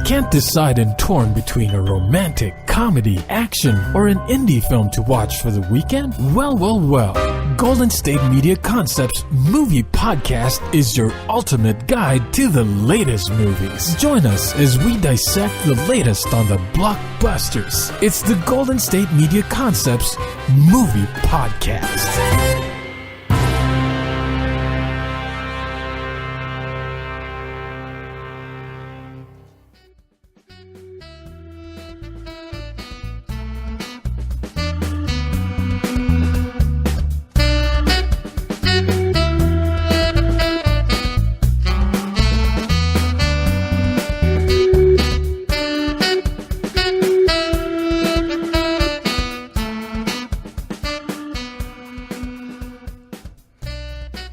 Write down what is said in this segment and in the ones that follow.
Can't decide and torn between a romantic, comedy, action, or an indie film to watch for the weekend? Well. Golden State Media Concepts Movie Podcast is your ultimate guide to the latest movies. Join us as we dissect the latest on the blockbusters. It's the Golden State Media Concepts Movie Podcast.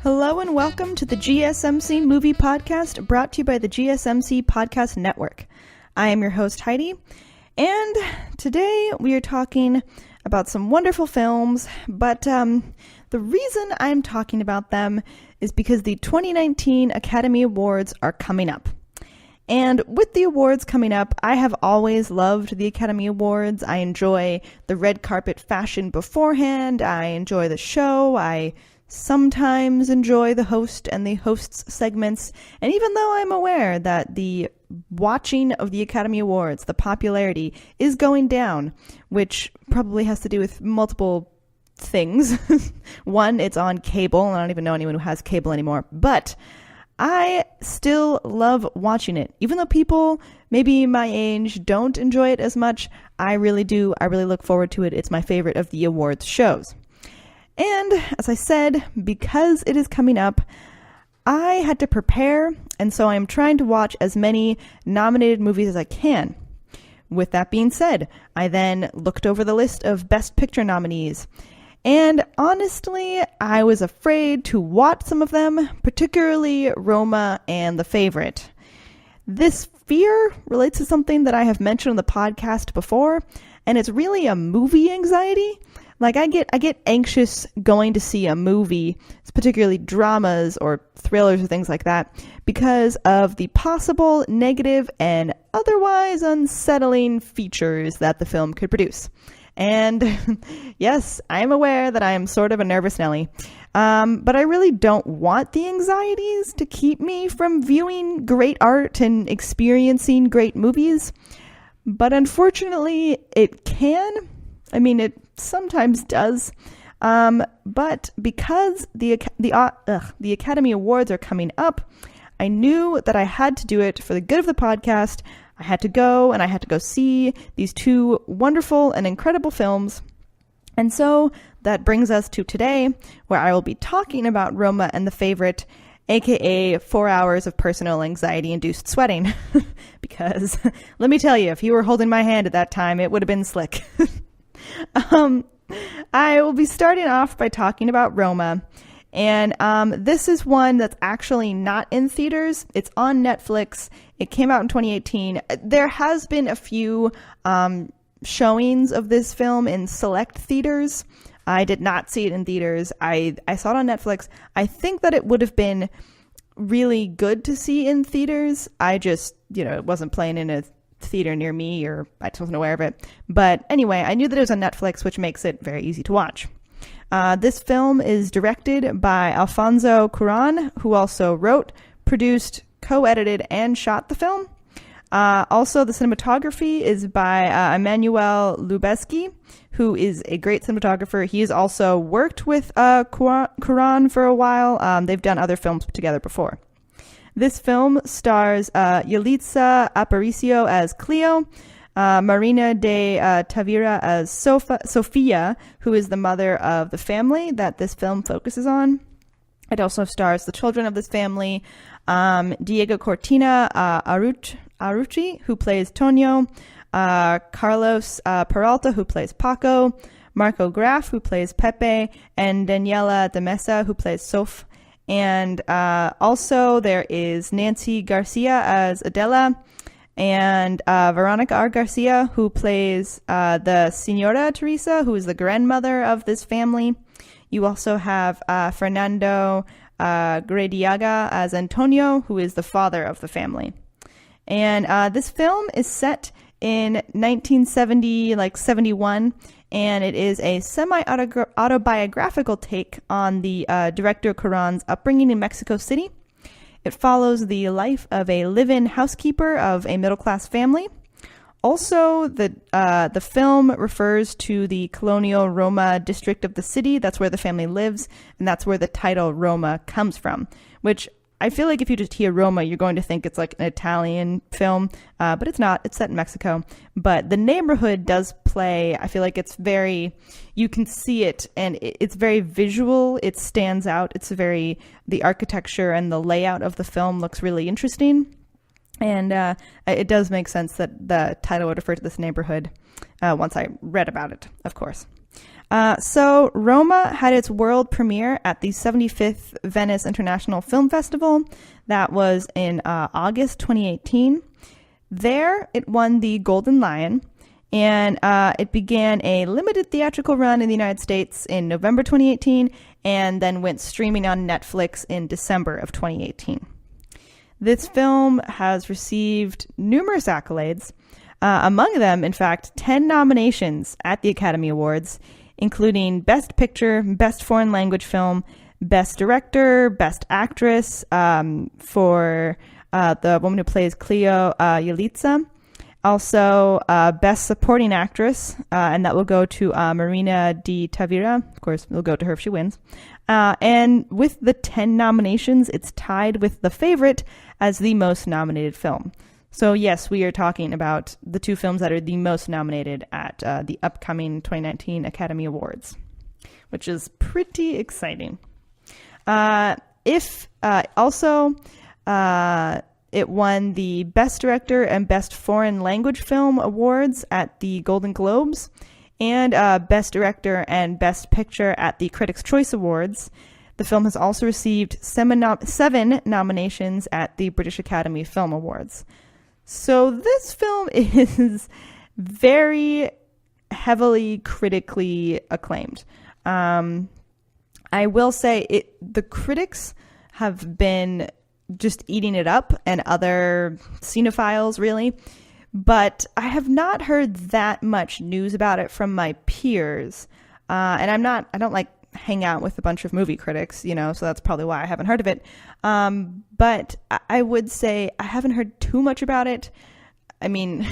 Hello and welcome to the GSMC Movie Podcast, brought to you by the GSMC Podcast Network. I am your host, Heidi, and today we are talking about some wonderful films, but the reason I'm talking about them is because the 2019 Academy Awards are coming up. And with the awards coming up, I have always loved the Academy Awards. I enjoy the red carpet fashion beforehand. I enjoy the show. I sometimes enjoy the host and the host's segments. And even though I'm aware that the watching of the Academy Awards, the popularity is going down, which probably has to do with multiple things. One, it's on cable, and I don't even know anyone who has cable anymore. But I still love watching it. Even though people maybe my age don't enjoy it as much, I really do. I really look forward to it. It's my favorite of the awards shows. And as I said, because it is coming up, I had to prepare, and so I am trying to watch as many nominated movies as I can. With that being said, I then looked over the list of Best Picture nominees, and honestly, I was afraid to watch some of them, particularly Roma and The Favourite. This fear relates to something that I have mentioned on the podcast before, and it's really a movie anxiety. Like, I get anxious going to see a movie, particularly dramas or thrillers or things like that, because of the possible negative and otherwise unsettling features that the film could produce. And yes, I'm aware that I am sort of a nervous Nelly, but I really don't want the anxieties to keep me from viewing great art and experiencing great movies. But unfortunately, it can. I mean, it sometimes does, but because the Academy Awards are coming up, I knew that I had to do it for the good of the podcast. I had to go see these two wonderful and incredible films. And so that brings us to today, where I will be talking about Roma and The Favourite, aka 4 hours of personal anxiety-induced sweating. Because let me tell you, if you were holding my hand at that time, it would have been slick. I will be starting off by talking about Roma, and this is one that's actually not in theaters. It's on Netflix. It came out in 2018. There has been a few showings of this film in select theaters. I did not see it in theaters. I saw it on Netflix. I think that it would have been really good to see in theaters. I just, it wasn't playing in a theater near me, or I just wasn't aware of it. But anyway, I knew that it was on Netflix, which makes it very easy to watch. This film is directed by Alfonso Cuarón, who also wrote, produced, co-edited, and shot the film. Also, the cinematography is by Emmanuel Lubezki, who is a great cinematographer. He has also worked with Cuarón for a while. They've done other films together before. This film stars Yalitza Aparicio as Cleo, Marina de Tavira as Sofia, who is the mother of the family that this film focuses on. It also stars the children of this family, Diego Cortina Arucci, who plays Tonio, Carlos Peralta, who plays Paco, Marco Graf, who plays Pepe, and Daniela de Mesa, who plays Sof. And also there is Nancy Garcia as Adela, and Veronica R. Garcia, who plays the Señora Teresa, who is the grandmother of this family. You also have Fernando Grediaga as Antonio, who is the father of the family. And this film is set in 1970, like 71, and it is a semi-autobiographical take on the director Cuarón's upbringing in Mexico City. It follows the life of a live-in housekeeper of a middle-class family. Also, the film refers to the colonial Roma district of the city. That's where the family lives, and that's where the title Roma comes from, which I feel like if you just hear Roma, you're going to think it's like an Italian film, but it's not. It's set in Mexico. But the neighborhood does play, I feel like it's very, you can see it, and it's very visual. It stands out. The architecture and the layout of the film looks really interesting. And it does make sense that the title would refer to this neighborhood once I read about it, of course. So Roma had its world premiere at the 75th Venice International Film Festival. That was in August 2018. There, it won the Golden Lion, and it began a limited theatrical run in the United States in November 2018, and then went streaming on Netflix in December of 2018. This film has received numerous accolades, among them, in fact, 10 nominations at the Academy Awards, including Best Picture, Best Foreign Language Film, Best Director, Best Actress for the woman who plays Cleo Yalitza. Also, Best Supporting Actress, and that will go to Marina de Tavira. Of course, it'll go to her if she wins. And with the 10 nominations, it's tied with The Favourite as the most nominated film. So yes, we are talking about the two films that are the most nominated at the upcoming 2019 Academy Awards, which is pretty exciting. It won the Best Director and Best Foreign Language Film Awards at the Golden Globes, and Best Director and Best Picture at the Critics' Choice Awards. The film has also received 7 nominations at the British Academy Film Awards. So this film is very heavily critically acclaimed. I will say the critics have been just eating it up, and other cinephiles really, but I have not heard that much news about it from my peers. And I don't like hang out with a bunch of movie critics, so that's probably why I haven't heard of it. But I would say I haven't heard too much about it. I mean,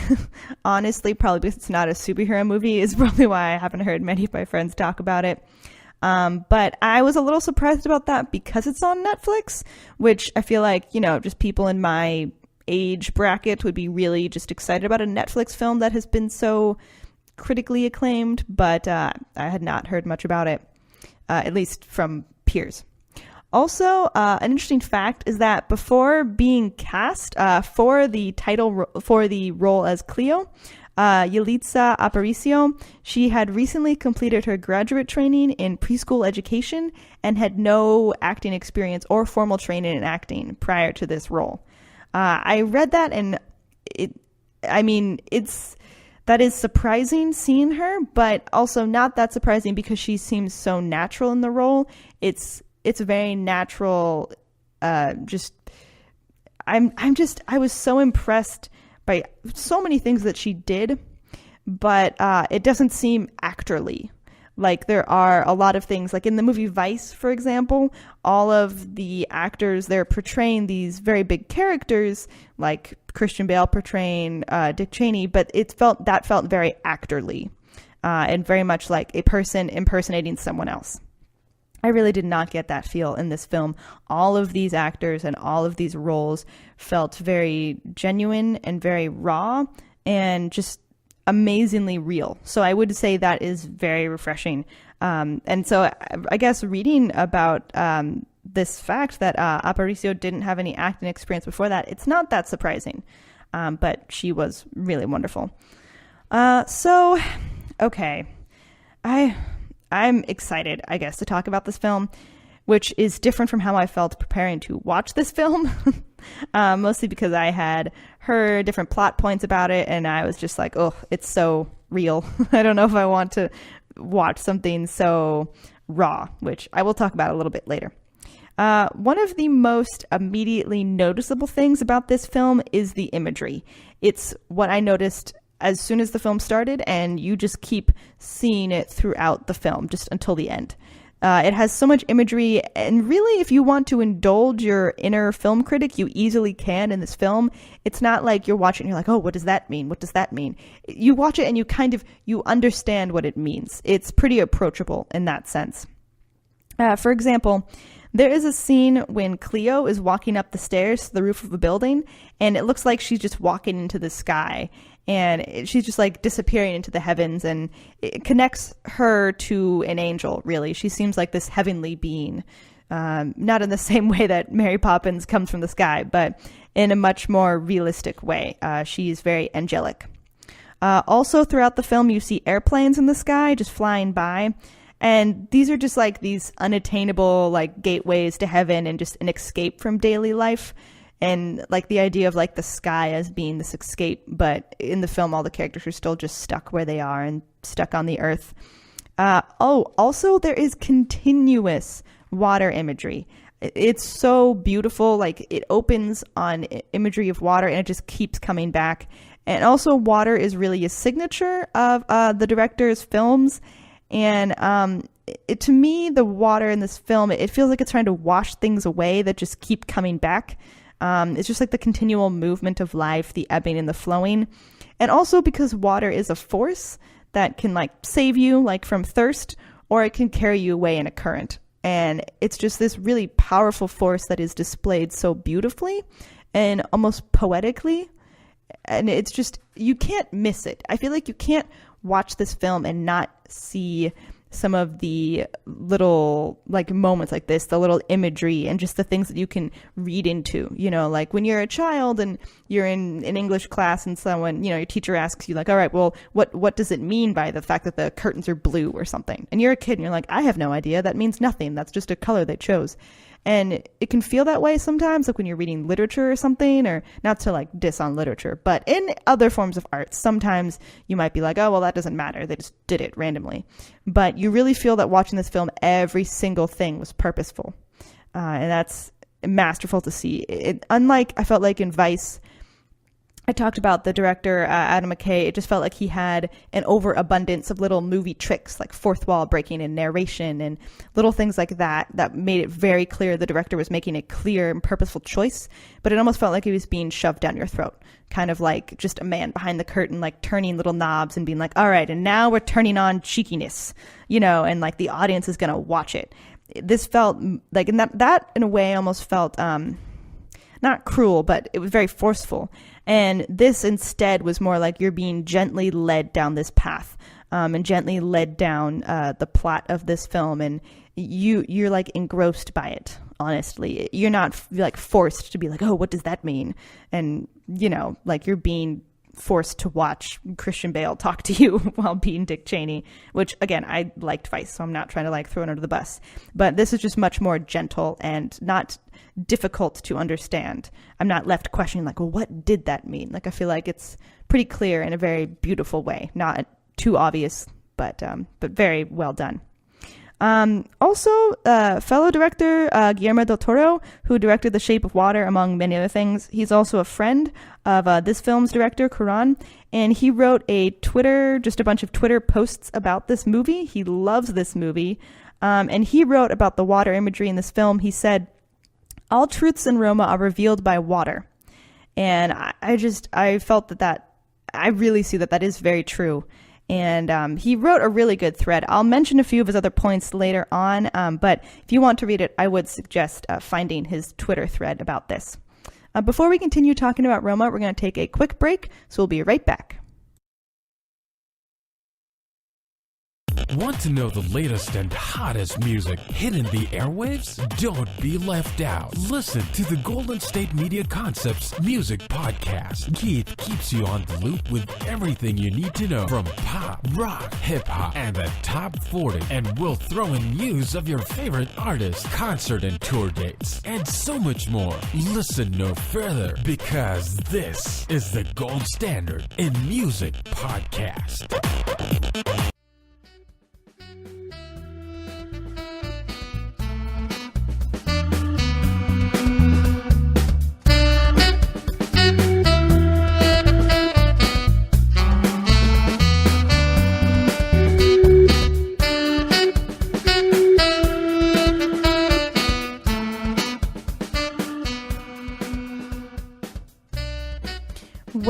honestly, probably because it's not a superhero movie is probably why I haven't heard many of my friends talk about it. But I was a little surprised about that because it's on Netflix, which I feel like, just people in my age bracket would be really just excited about a Netflix film that has been so critically acclaimed, but I had not heard much about it, at least from peers. Also, an interesting fact is that before being cast for the role as Cleo, Yalitza Aparicio, she had recently completed her graduate training in preschool education and had no acting experience or formal training in acting prior to this role. I read that, and that is surprising seeing her, but also not that surprising because she seems so natural in the role. It's very natural. I was so impressed by so many things that she did, but it doesn't seem actorly. Like, there are a lot of things, like in the movie Vice, for example, all of the actors, they're portraying these very big characters, like Christian Bale portraying Dick Cheney, but it felt very actorly, and very much like a person impersonating someone else. I really did not get that feel in this film. All of these actors and all of these roles felt very genuine and very raw and just amazingly real. So I would say that is very refreshing. And so I guess reading about this fact that Aparicio didn't have any acting experience before that, it's not that surprising. But she was really wonderful. Okay. I'm excited, I guess, to talk about this film, which is different from how I felt preparing to watch this film, mostly because I had heard different plot points about it, and I was just like, oh, it's so real. I don't know if I want to watch something so raw, which I will talk about a little bit later. One of the most immediately noticeable things about this film is the imagery. It's what I noticed as soon as the film started, and you just keep seeing it throughout the film, just until the end. It has so much imagery, and really, if you want to indulge your inner film critic, you easily can in this film. It's not like you're watching and you're like, oh, what does that mean? What does that mean? You watch it and you understand what it means. It's pretty approachable in that sense. For example, there is a scene when Cleo is walking up the stairs to the roof of a building, and it looks like she's just walking into the sky. And she's just like disappearing into the heavens, and it connects her to an angel, really. She seems like this heavenly being, not in the same way that Mary Poppins comes from the sky, but in a much more realistic way. She's very angelic. Also, throughout the film, you see airplanes in the sky just flying by. And these are just like these unattainable like gateways to heaven and just an escape from daily life. And like the idea of like the sky as being this escape, but in the film, all the characters are still just stuck where they are and stuck on the earth. Also there is continuous water imagery. It's so beautiful. Like it opens on imagery of water and it just keeps coming back. And also water is really a signature of the director's films. And to me, the water in this film, it feels like it's trying to wash things away that just keep coming back. It's just like the continual movement of life, the ebbing and the flowing. And also because water is a force that can like save you like from thirst, or it can carry you away in a current. And it's just this really powerful force that is displayed so beautifully and almost poetically. And it's just, you can't miss it. I feel like you can't watch this film and not see some of the little like moments like this, the little imagery and just the things that you can read into, you know, like when you're a child and you're in an English class and someone, you know, your teacher asks you like, all right, well, what does it mean by the fact that the curtains are blue or something? And you're a kid and you're like, I have no idea. That means nothing. That's just a color they chose. And it can feel that way sometimes, like when you're reading literature or something, or not to like diss on literature, but in other forms of art, sometimes you might be like, oh, well, that doesn't matter. They just did it randomly. But you really feel that watching this film, every single thing was purposeful. And that's masterful to see. Unlike, I felt like in Vice, I talked about the director, Adam McKay. It just felt like he had an overabundance of little movie tricks, like fourth wall breaking and narration and little things like that, that made it very clear the director was making a clear and purposeful choice. But it almost felt like he was being shoved down your throat, kind of like just a man behind the curtain, like turning little knobs and being like, all right, and now we're turning on cheekiness, you know, and like the audience is going to watch it. This felt like, and that in a way almost felt, not cruel, but it was very forceful. And this instead was more like you're being gently led down this path, and gently led down the plot of this film, and you're like engrossed by it. Honestly, you're not like forced to be like, oh, what does that mean? And you know, like you're being forced to watch Christian Bale talk to you while being Dick Cheney, which again, I liked Vice, so I'm not trying to like throw it under the bus, but this is just much more gentle and not difficult to understand. I'm not left questioning like, well, what did that mean? Like, I feel like it's pretty clear in a very beautiful way, not too obvious, but very well done. Also, fellow director Guillermo del Toro, who directed The Shape of Water, among many other things, he's also a friend of this film's director, Cuarón, and he wrote a bunch of Twitter posts about this movie. He loves this movie, and he wrote about the water imagery in this film. He said, all truths in Roma are revealed by water. And I felt that I really see that is very true. And he wrote a really good thread. I'll mention a few of his other points later on, but if you want to read it, I would suggest finding his Twitter thread about this. Before we continue talking about Roma, we're going to take a quick break, so we'll be right back. Want to know the latest and hottest music hitting the airwaves? Don't be left out. Listen to the Golden State Media Concepts Music Podcast. Keith keeps you on the loop with everything you need to know from pop, rock, hip-hop, and the top 40. And we'll throw in news of your favorite artists, concert and tour dates, and so much more. Listen no further, because this is the gold standard in music podcast.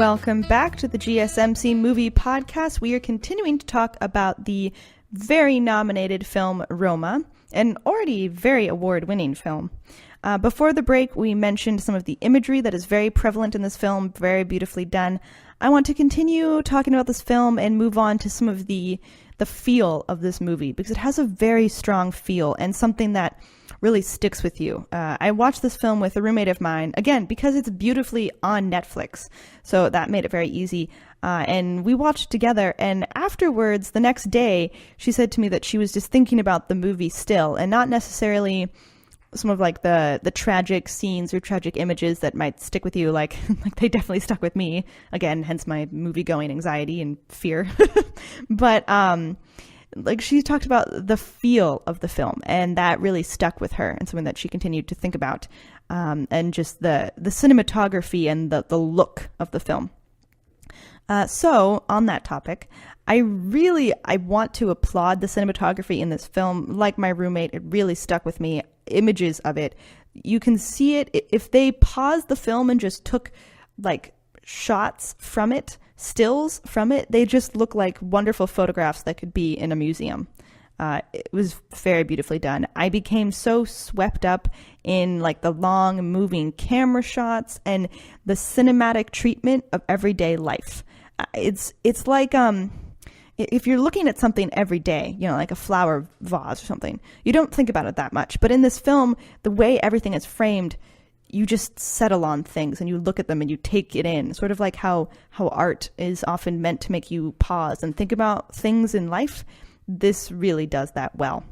Welcome back to the GSMC Movie Podcast. We are continuing to talk about the very nominated film Roma, an already very award-winning film. Before the break, we mentioned some of the imagery that is very prevalent in this film, very beautifully done. I want to continue talking about this film and move on to some of the feel of this movie, because it has a very strong feel and something that really sticks with you. I watched this film with a roommate of mine, again, because it's beautifully on Netflix, so that made it very easy. And we watched together, and afterwards, the next day, she said to me that she was just thinking about the movie still, and not necessarily some of like the tragic scenes or tragic images that might stick with you, like they definitely stuck with me, again, hence my movie going anxiety and fear. But like she talked about the feel of the film, and that really stuck with her and something that she continued to think about, and just the cinematography and the look of the film. So on that topic, I want to applaud the cinematography in this film. Like my roommate, it really stuck with me. Images of it, you can see it. If they paused the film and just took like shots from it, stills from it, they just look like wonderful photographs that could be in a museum. It was very beautifully done. I became so swept up in like the long moving camera shots and the cinematic treatment of everyday life. It's like if you're looking at something every day, you know, like a flower vase or something, you don't think about it that much. But in this film, the way everything is framed, you just settle on things and you look at them and you take it in, sort of like how art is often meant to make you pause and think about things in life. This really does that well.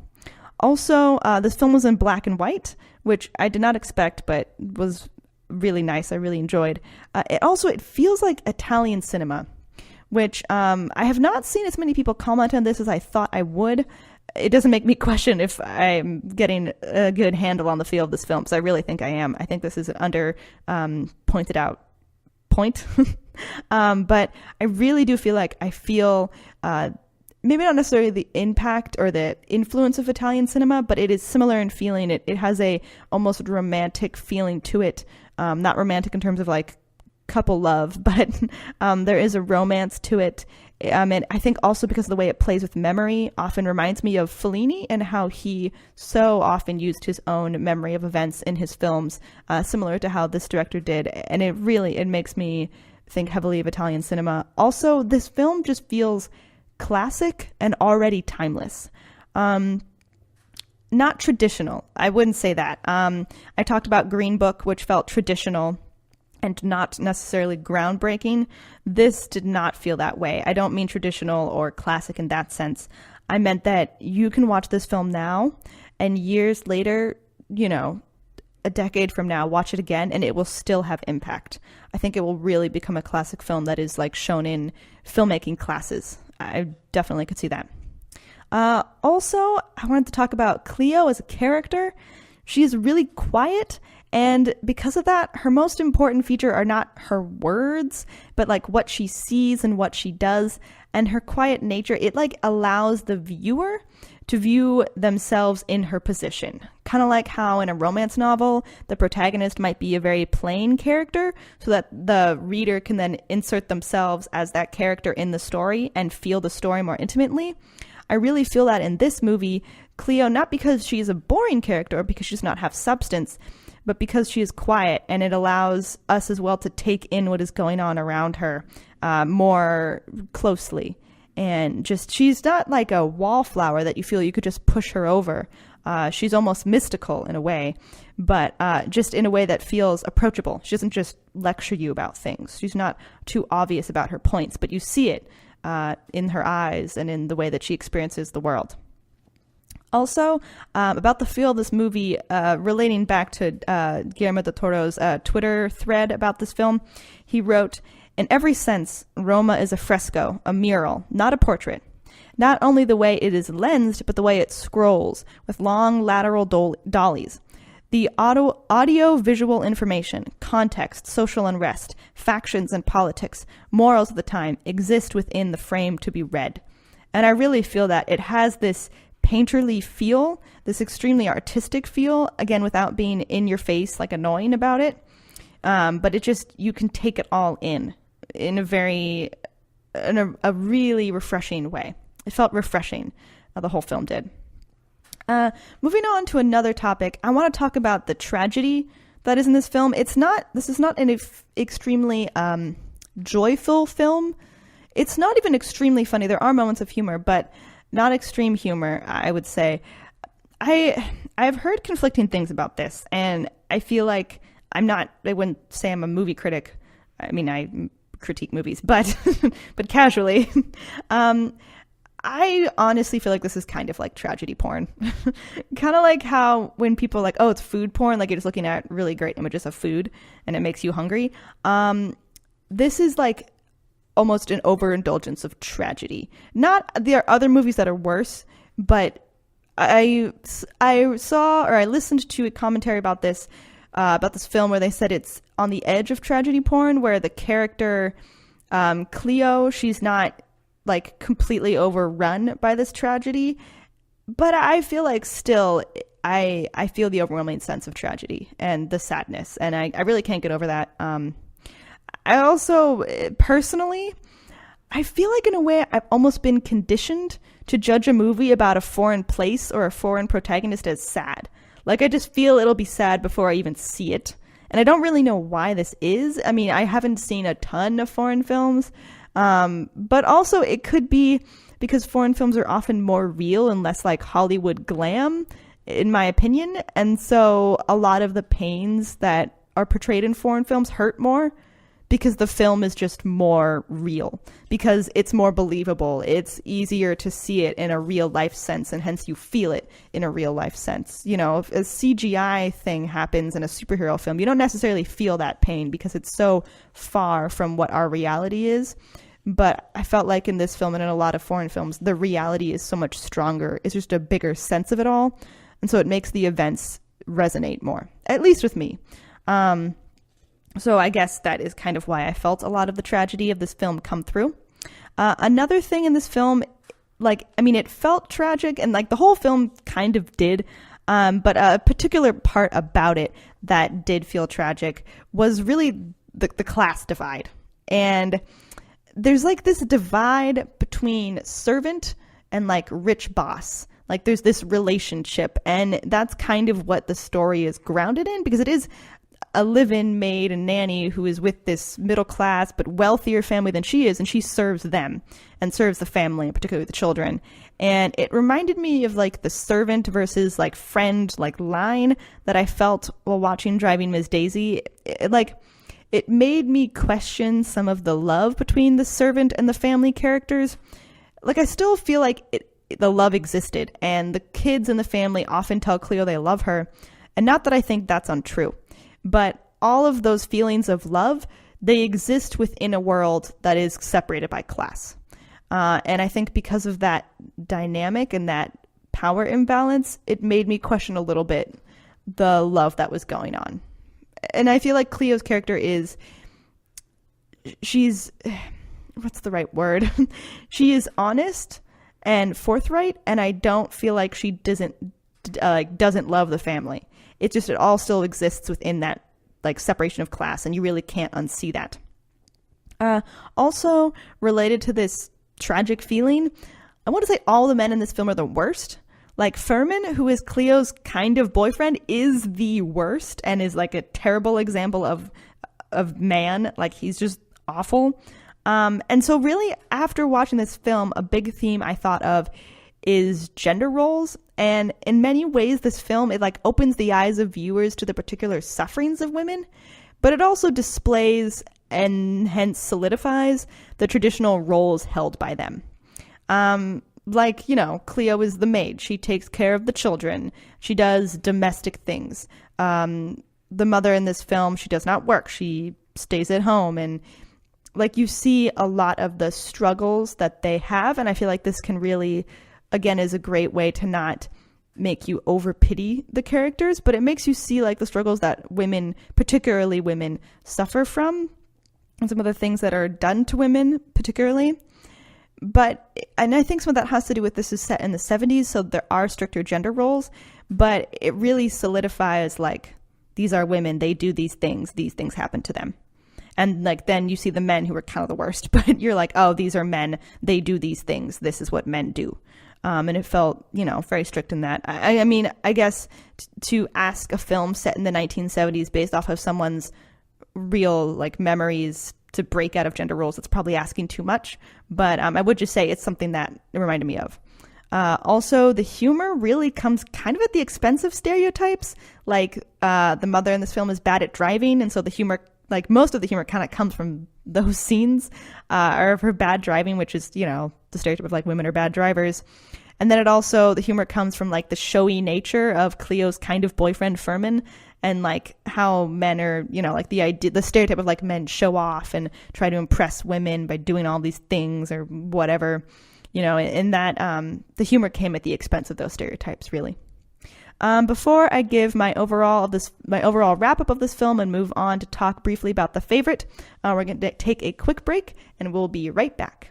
Also, this film was in black and white, which I did not expect, but was really nice. I really enjoyed. It feels like Italian cinema, which I have not seen as many people comment on this as I thought I would. It doesn't make me question if I'm getting a good handle on the feel of this film, because I really think I am. I think this is an under pointed out point. But I really do feel like I feel maybe not necessarily the impact or the influence of Italian cinema, but it is similar in feeling. It has a almost romantic feeling to it. Not romantic in terms of like couple love, but there is a romance to it. And I think also because of the way it plays with memory often reminds me of Fellini and how he so often used his own memory of events in his films, similar to how this director did. And it makes me think heavily of Italian cinema. Also, this film just feels classic and already timeless. Not traditional. I wouldn't say that. I talked about Green Book, which felt traditional and not necessarily groundbreaking. This did not feel that way. I don't mean traditional or classic in that sense. I meant that you can watch this film now and years later, you know, a decade from now, watch it again and it will still have impact. I think it will really become a classic film that is like shown in filmmaking classes. I definitely could see that. Also, I wanted to talk about Cleo as a character. She is really quiet, and because of that, her most important feature are not her words, but like what she sees and what she does. And her quiet nature, it like allows the viewer to view themselves in her position. Kind of like how in a romance novel, the protagonist might be a very plain character so that the reader can then insert themselves as that character in the story and feel the story more intimately. I really feel that in this movie, Cleo, not because she's a boring character or because she does not have substance, but because she is quiet, and it allows us as well to take in what is going on around her more closely. And just, she's not like a wallflower that you feel you could just push her over. She's almost mystical in a way, but just in a way that feels approachable. She doesn't just lecture you about things. She's not too obvious about her points, but you see it in her eyes and in the way that she experiences the world. Also, about the feel of this movie, relating back to Guillermo del Toro's Twitter thread about this film, he wrote, "In every sense, Roma is a fresco, a mural, not a portrait. Not only the way it is lensed, but the way it scrolls, with long lateral dollies. The audio-visual information, context, social unrest, factions and politics, morals of the time exist within the frame to be read." And I really feel that it has this painterly feel, this extremely artistic feel, again, without being in your face, like annoying about it. But it just, you can take it all in. in a really refreshing way. It felt refreshing. The whole film did. Moving on to another topic, I want to talk about the tragedy that is in this film. This is not an extremely joyful film. It's not even extremely funny. There are moments of humor, but not extreme humor, I would say. I've heard conflicting things about this, and I feel like I wouldn't say I'm a movie critic. I mean, I critique movies, but but casually. I honestly feel like this is kind of like tragedy porn. Kind of like how when people are like, oh, it's food porn, like you're just looking at really great images of food and it makes you hungry. This is like almost an overindulgence of tragedy. There are other movies that are worse, but I listened to a commentary about this film where they said it's on the edge of tragedy porn, where the character Cleo, she's not like completely overrun by this tragedy, but I feel like still I feel the overwhelming sense of tragedy and the sadness, and I really can't get over that. I also personally, I feel like in a way I've almost been conditioned to judge a movie about a foreign place or a foreign protagonist as sad. Like I just feel it'll be sad before I even see it. And I don't really know why this is. I mean, I haven't seen a ton of foreign films, but also it could be because foreign films are often more real and less like Hollywood glam, in my opinion. And so a lot of the pains that are portrayed in foreign films hurt more because the film is just more real, because it's more believable. It's easier to see it in a real life sense, and hence you feel it in a real life sense. You know, if a CGI thing happens in a superhero film, you don't necessarily feel that pain because it's so far from what our reality is. But I felt like in this film and in a lot of foreign films, the reality is so much stronger. It's just a bigger sense of it all. And so it makes the events resonate more, at least with me. So I guess that is kind of why I felt a lot of the tragedy of this film come through. Another thing in this film, it felt tragic, and like the whole film kind of did, but a particular part about it that did feel tragic was really the class divide. And there's like this divide between servant and like rich boss. Like there's this relationship, and that's kind of what the story is grounded in, because it is a live-in maid and nanny who is with this middle class but wealthier family than she is, and she serves them and serves the family, particularly the children. And it reminded me of like the servant versus like friend like line that I felt while watching Driving Miss Daisy. It made me question some of the love between the servant and the family characters. Like I still feel like the love existed, and the kids in the family often tell Cleo they love her, and not that I think that's untrue. But all of those feelings of love, they exist within a world that is separated by class. And I think because of that dynamic and that power imbalance, it made me question a little bit the love that was going on. And I feel like Cleo's character she's, what's the right word? She is honest and forthright, and I don't feel like she doesn't love the family. It's just, it all still exists within that like separation of class, and you really can't unsee that. Also related to this tragic feeling, I want to say all the men in this film are the worst. Like Furman, who is Cleo's kind of boyfriend, is the worst and is like a terrible example of man. Like he's just awful. And so really after watching this film, a big theme I thought of is gender roles. And in many ways, this film, it like opens the eyes of viewers to the particular sufferings of women, but it also displays and hence solidifies the traditional roles held by them. Cleo is the maid. She takes care of the children. She does domestic things. The mother in this film, she does not work. She stays at home. And like you see a lot of the struggles that they have. And I feel like this can really, again, is a great way to not make you over pity the characters, but it makes you see like the struggles that women, particularly women, suffer from, and some of the things that are done to women particularly. And I think some of that has to do with this is set in the 70s, so there are stricter gender roles, but it really solidifies like these are women, they do these things happen to them. And like then you see the men who are kind of the worst, but you're like, oh, these are men, they do these things, this is what men do. And it felt, very strict in that. I mean, I guess to ask a film set in the 1970s based off of someone's real like memories to break out of gender roles, it's probably asking too much. But I would just say it's something that it reminded me of. Also, the humor really comes kind of at the expense of stereotypes. Like the mother in this film is bad at driving, and so the humor, like most of the humor, kind of comes from those scenes, or of her bad driving, which is the stereotype of like women are bad drivers. And then the humor comes from like the showy nature of Cleo's kind of boyfriend Furman, and like how men are, like the stereotype of like men show off and try to impress women by doing all these things or whatever. In that the humor came at the expense of those stereotypes, really. Before I give my overall wrap up of this film and move on to talk briefly about The Favourite, we're going to take a quick break and we'll be right back.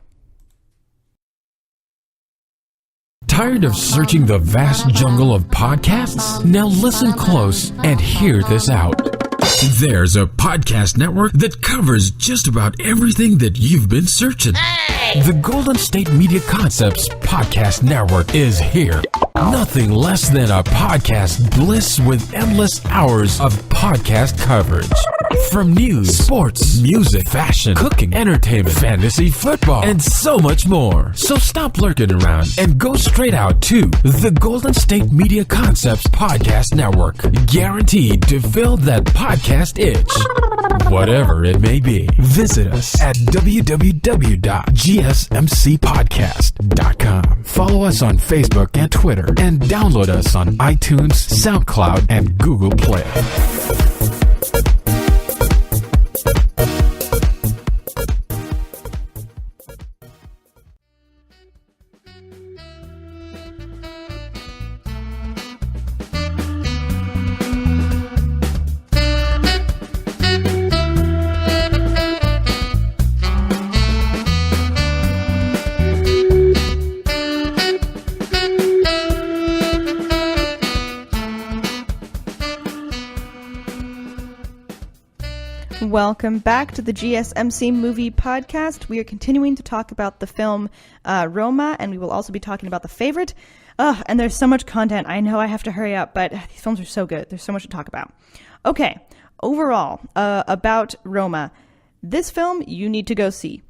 Tired of searching the vast jungle of podcasts? Now listen close and hear this out. There's a podcast network that covers just about everything that you've been searching. Hey! The Golden State Media Concepts Podcast Network is here. Nothing less than a podcast bliss with endless hours of podcast coverage. From news, sports, music, fashion, cooking, entertainment, fantasy, football, and so much more. So stop lurking around and go straight out to the Golden State Media Concepts Podcast Network. Guaranteed to fill that podcast itch. Whatever it may be. Visit us at www.gsmcpodcast.com. Follow us on Facebook and Twitter, and download us on iTunes, SoundCloud, and Google Play. Welcome back to the GSMC Movie Podcast. We are continuing to talk about the film Roma, and we will also be talking about The Favourite. And there's so much content. I know I have to hurry up, but these films are so good. There's so much to talk about. Okay, overall, about Roma. This film you need to go see.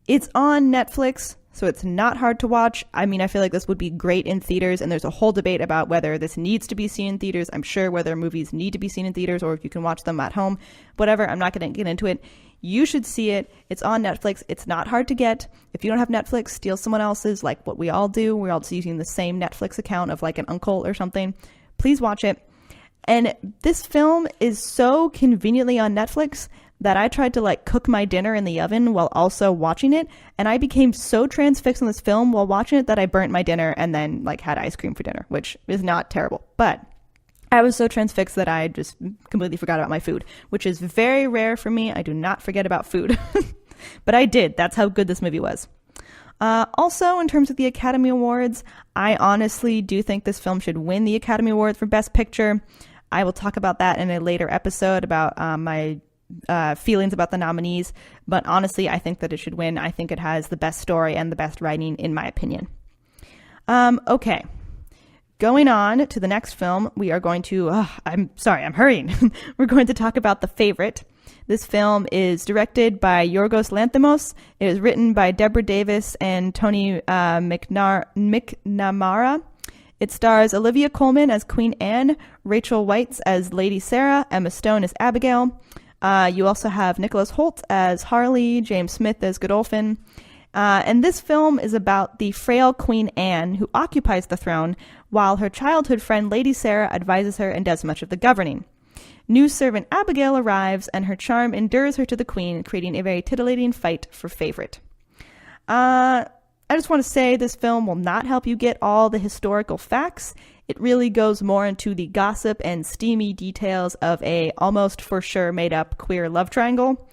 It's on Netflix, so it's not hard to watch. I mean, I feel like this would be great in theaters, and there's a whole debate about whether this needs to be seen in theaters. I'm sure whether movies need to be seen in theaters or if you can watch them at home. Whatever, I'm not going to get into it. You should see it. It's on Netflix. It's not hard to get. If you don't have Netflix, steal someone else's, like what we all do. We're all just using the same Netflix account of like an uncle or something. Please watch it. And this film is so conveniently on Netflix that I tried to like cook my dinner in the oven while also watching it, and I became so transfixed on this film while watching it that I burnt my dinner and then like had ice cream for dinner, which is not terrible, but I was so transfixed that I just completely forgot about my food, which is very rare for me. I do not forget about food, but I did. That's how good this movie was. Also, in terms of the Academy Awards, I honestly do think this film should win the Academy Award for Best Picture. I will talk about that in a later episode about my feelings about the nominees, but honestly, I think that it should win. I think it has the best story and the best writing, in my opinion. Okay. Going on to the next film, we are going to, I'm hurrying. We're going to talk about The Favourite. This film is directed by Yorgos Lanthimos. It is written by Deborah Davis and Tony McNamara. It stars Olivia Colman as Queen Anne, Rachel Weisz as Lady Sarah, Emma Stone as Abigail. You also have Nicholas Hoult as Harley, James Smith as Godolphin. And this film is about the frail Queen Anne, who occupies the throne, while her childhood friend Lady Sarah advises her and does much of the governing. New servant Abigail arrives, and her charm endures her to the queen, creating a very titillating fight for Favourite. I just want to say this film will not help you get all the historical facts. It really goes more into the gossip and steamy details of a almost for sure made up queer love triangle.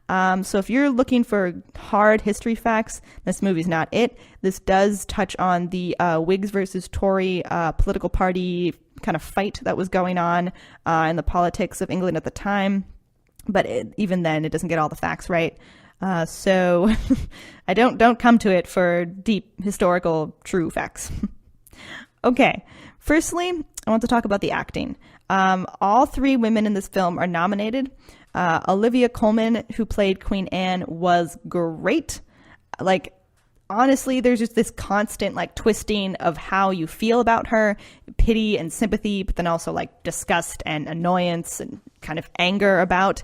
So if you're looking for hard history facts, this movie's not it. This does touch on the Whigs versus Tory political party kind of fight that was going on in the politics of England at the time. but even then, it doesn't get all the facts right. So I don't come to it for deep historical true facts. Okay, firstly, I want to talk about the acting. All three women in this film are nominated. Olivia Colman, who played Queen Anne, was great. Like, honestly, there's just this constant like twisting of how you feel about her, pity and sympathy, but then also like disgust and annoyance and kind of anger about.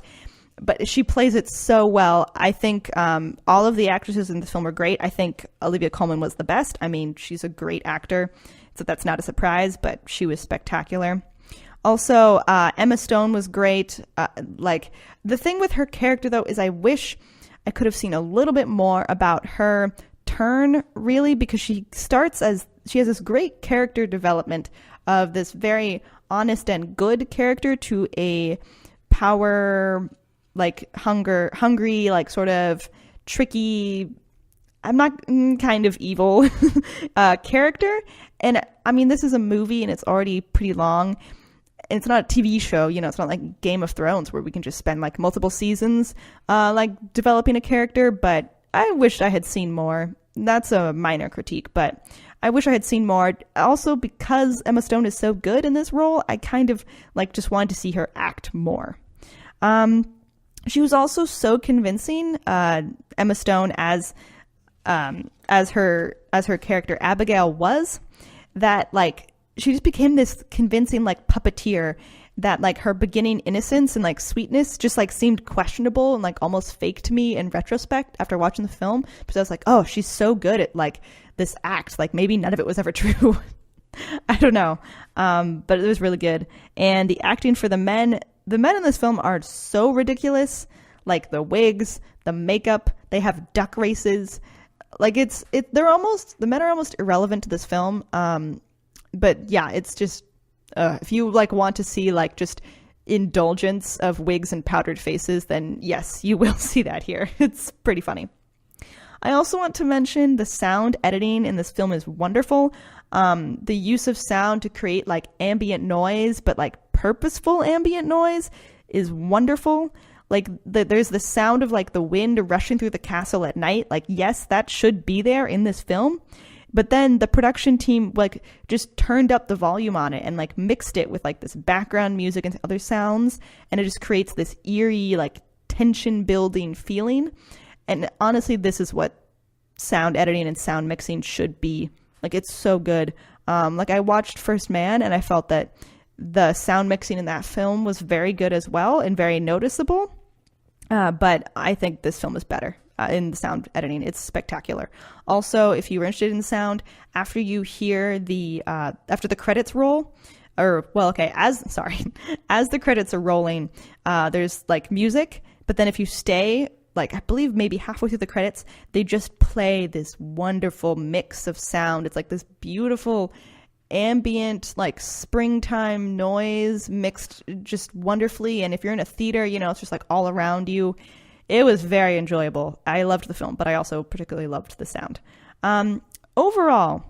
But she plays it so well. I think all of the actresses in this film are great. I think Olivia Colman was the best. I mean, she's a great actor, so that's not a surprise, but she was spectacular. Also, Emma Stone was great. Like, the thing with her character, though, is I wish I could have seen a little bit more about her turn, really, because she has this great character development of this very honest and good character to a power, like hungry, like sort of tricky, I'm not kind of evil character. And I mean, this is a movie and it's already pretty long. And it's not a TV show, you know, it's not like Game of Thrones where we can just spend like multiple seasons like developing a character, but I wish I had seen more. That's a minor critique, but I wish I had seen more. Also, because Emma Stone is so good in this role, I kind of like just wanted to see her act more. She was also so convincing, Emma Stone as her character Abigail was, that like she just became this convincing like puppeteer that like her beginning innocence and like sweetness just like seemed questionable and like almost fake to me in retrospect after watching the film, because I was like, oh, she's so good at like this act, like maybe none of it was ever true. I don't know, but it was really good. And the acting for the men in this film are so ridiculous, like the wigs, the makeup, they have duck races, like the men are almost irrelevant to this film. But yeah, it's just if you like want to see like just indulgence of wigs and powdered faces, then yes, you will see that here. It's pretty funny. I also want to mention the sound editing in this film is wonderful. The use of sound to create like ambient noise, but like purposeful ambient noise, is wonderful. Like there's the sound of like the wind rushing through the castle at night. Like, yes, that should be there in this film. But then the production team like just turned up the volume on it and like mixed it with like this background music and other sounds. And it just creates this eerie, like tension building feeling. And honestly, this is what sound editing and sound mixing should be. Like, it's so good. Like, I watched First Man and I felt that the sound mixing in that film was very good as well and very noticeable. But I think this film is better in the sound editing. It's spectacular. Also, if you were interested in sound, after you hear after the credits roll, as the credits are rolling, there's like music, but then if you stay, like I believe maybe halfway through the credits, they just play this wonderful mix of sound. It's like this beautiful ambient, like springtime noise mixed just wonderfully. And if you're in a theater, you know, it's just like all around you. It was very enjoyable. I loved the film, but I also particularly loved the sound. Overall,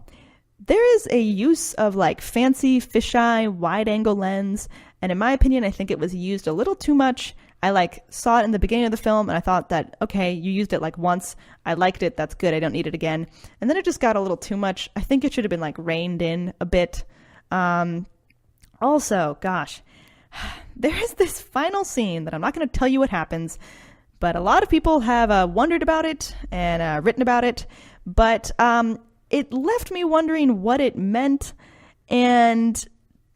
there is a use of like fancy fisheye wide angle lens. And in my opinion, I think it was used a little too much. I like saw it in the beginning of the film and I thought that, okay, you used it like once. I liked it. That's good. I don't need it again. And then it just got a little too much. I think it should have been like reined in a bit. Also, gosh, there is this final scene that I'm not going to tell you what happens, but a lot of people have wondered about it and written about it. But it left me wondering what it meant and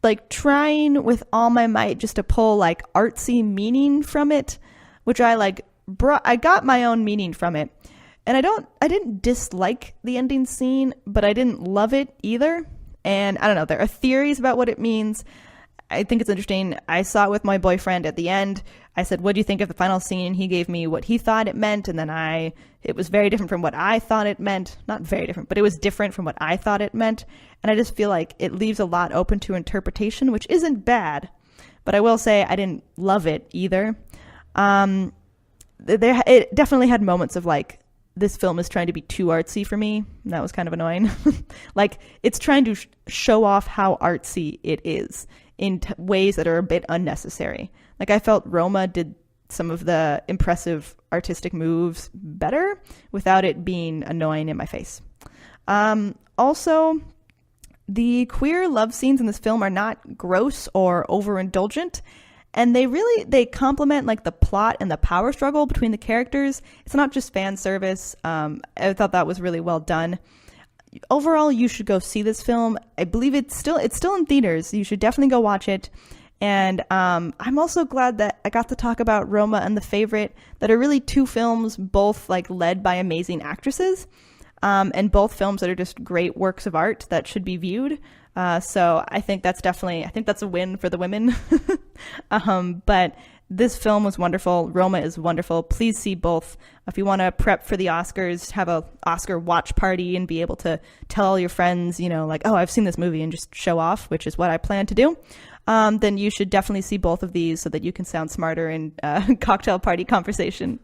like trying with all my might just to pull like artsy meaning from it, which I got my own meaning from it. And I didn't dislike the ending scene, but I didn't love it either. And I don't know, there are theories about what it means. I think it's interesting. I saw it with my boyfriend at the end. I said, what do you think of the final scene? He gave me what he thought it meant. And then it was very different from what I thought it meant. Not very different, but it was different from what I thought it meant. And I just feel like it leaves a lot open to interpretation, which isn't bad. But I will say I didn't love it either. It definitely had moments of like, this film is trying to be too artsy for me. And that was kind of annoying. Like, it's trying to show off how artsy it is in ways that are a bit unnecessary. Like, I felt Roma did some of the impressive artistic moves better without it being annoying in my face. Also, the queer love scenes in this film are not gross or overindulgent, and they complement like the plot and the power struggle between the characters. It's not just fan service. I thought that was really well done. Overall, you should go see this film. I believe it's still in theaters. You should definitely go watch it. And I'm also glad that I got to talk about Roma and The Favourite, that are really two films, both like led by amazing actresses, and both films that are just great works of art that should be viewed. So I think that's a win for the women. But this film was wonderful. Roma is wonderful. Please see both. If you want to prep for the Oscars, have a Oscar watch party and be able to tell all your friends, like, oh, I've seen this movie, and just show off, which is what I plan to do. Then you should definitely see both of these so that you can sound smarter in cocktail party conversation.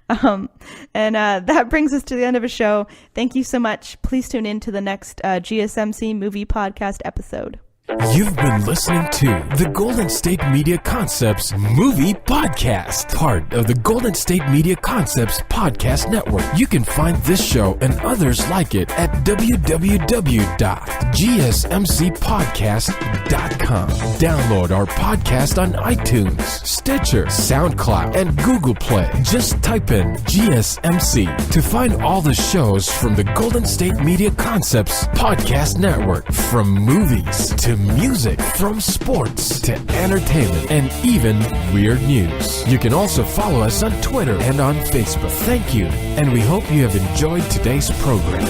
And that brings us to the end of a show. Thank you so much. Please tune in to the next GSMC movie podcast episode. You've been listening to the Golden State Media Concepts Movie Podcast, part of the Golden State Media Concepts Podcast Network. You can find this show and others like it at www.gsmcpodcast.com. Download our podcast on iTunes, Stitcher, SoundCloud, and Google Play. Just type in GSMC to find all the shows from the Golden State Media Concepts Podcast Network, from movies to music, from sports to entertainment, and even weird news. You can also follow us on Twitter and on Facebook. Thank you, and we hope you have enjoyed today's program.